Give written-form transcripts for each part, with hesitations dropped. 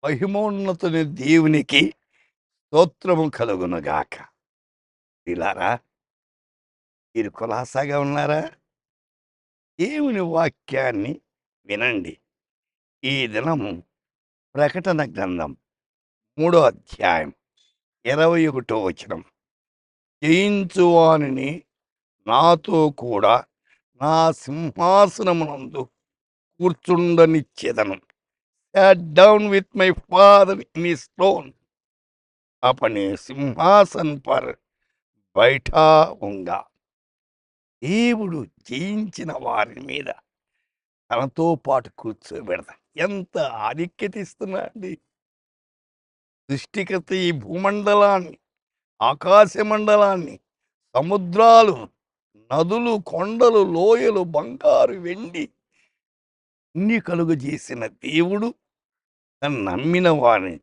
మహిమోన్నతుని దేవునికి స్తోత్రము కలుగునుగాక. ఇలారా మీరు కులాసాగా ఉన్నారా? దేవుని వాక్యాన్ని వినండి. ఈ దినము ప్రకటన గ్రంథం 3వ అధ్యాయం 21వ వచనం. జయించువానిని నాతో కూడా నా సింహాసనమునందు కూర్చుండనిచ్చేదను. Sat down with my father in his throne. अपने సింహాసన్ పర్ బైఠా ఉంగా. దేవుడు జయించిన వారి మీద తనతో పాటు కూర్చోబెడతా. ఎంత ఆధిక్యత ఇస్తున్నా అండి! సృష్టికర్త ఈ భూమండలాన్ని, ఆకాశ మండలాన్ని, సముద్రాలు, నదులు, కొండలు, లోయలు, బంగారు, వెండి అన్ని కలుగజేసిన దేవుడు తను నమ్మిన వారిని,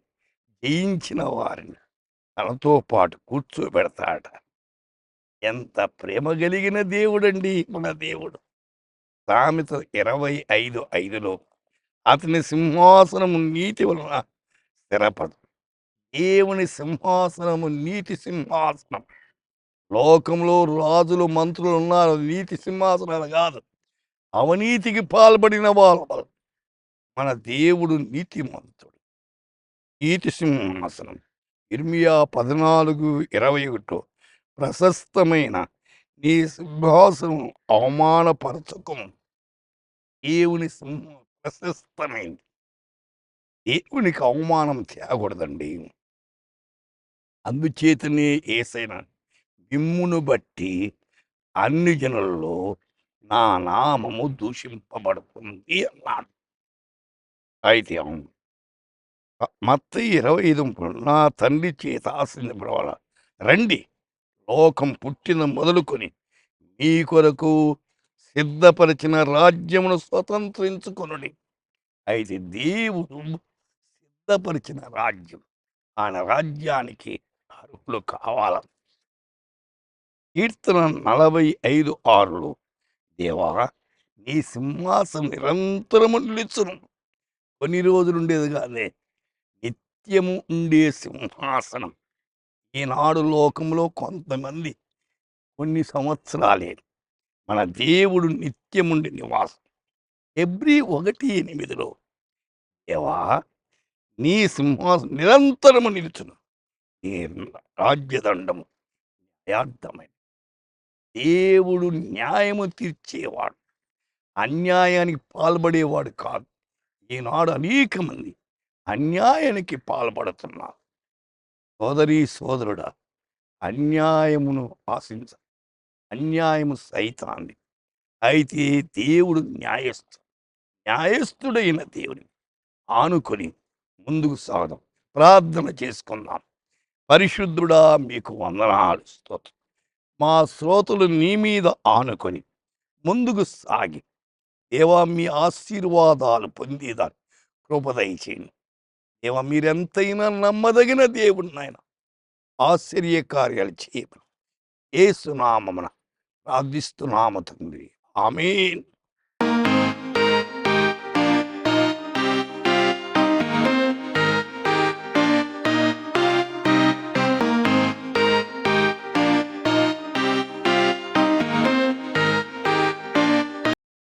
జయించిన వారిని తనతో పాటు కూర్చోబెడతాడ. ఎంత ప్రేమ కలిగిన దేవుడండి మన దేవుడు. సామెత 25:5లో అతని సింహాసనము నీతి వలన స్థిరపడు. దేవుని సింహాసనము నీతి సింహాసనం. లోకంలో రాజులు, మంత్రులు ఉన్నారు, నీతి సింహాసనాలు కాదు, అవినీతికి పాల్పడిన వాళ్ళు. మన దేవుడు నీతిమంతుడు, నీతి సింహాసనం. ఇర్మియా 14:21 ప్రశస్తమైన నీ సింహాసనం అవమానపరచకము. దేవుని సింహం ప్రశస్తమైంది. దేవునికి అవమానం తేకూడదండి. అందుచేతనే యేసయ్య మిమ్మును బట్టి అన్ని జనులలో నా నామము దూషింపబడుతుంది అన్నాడు. అయితే మత్తయి 25 నా తండ్రి చేత ఆశించబడవాల రండి, లోకం పుట్టిన మొదలుకొని మీ కొరకు సిద్ధపరిచిన రాజ్యమును స్వతంత్రించుకొనుడి. అయితే దేవుడు సిద్ధపరిచిన రాజ్యం, ఆయన రాజ్యానికి అర్హులు కావాల. కీర్తన 45:6లో దేవా నీ సింహాసనం నిరంతరము నిలుచును. కొన్ని రోజులు ఉండేది కాదే, నిత్యము ఉండే సింహాసనం. ఈనాడు లోకంలో కొంతమంది కొన్ని సంవత్సరాలే, మన దేవుడు నిత్యముండి నివాసం. హెబ్రీ 1:8లో దేవా నీ సింహాసనం నిరంతరము నిలుచును, నీ రాజ్యదండము న్యాయార్థమైన. దేవుడు న్యాయము తీర్చేవాడు, అన్యాయానికి పాల్పడేవాడు కాదు. ఈనాడు అనేక మంది అన్యాయానికి పాల్పడుతున్నారు. సోదరీ సోదరుడా, అన్యాయమును ఆశించ, అన్యాయము సైతాన్ని. అయితే దేవుడు న్యాయస్థుడైన దేవుని ఆనుకొని ముందుకు సాగదాం. ప్రార్థన చేసుకుందాం. పరిశుద్ధుడా మీకు వందనాలు, స్తోత్రం. మా శ్రోతలు నీ మీద ఆనుకొని ముందుకు సాగి దేవా మీ ఆశీర్వాదాలు పొందేదాన్ని కృప దయచేయండి. దేవా మీరెంతైనా నమ్మదగిన దేవుడు నాయన. ఆశ్చర్య కార్యాలు చేయమని యేసు నామమున ప్రార్థిస్తున్నాము తండ్రి. ఆమేన్.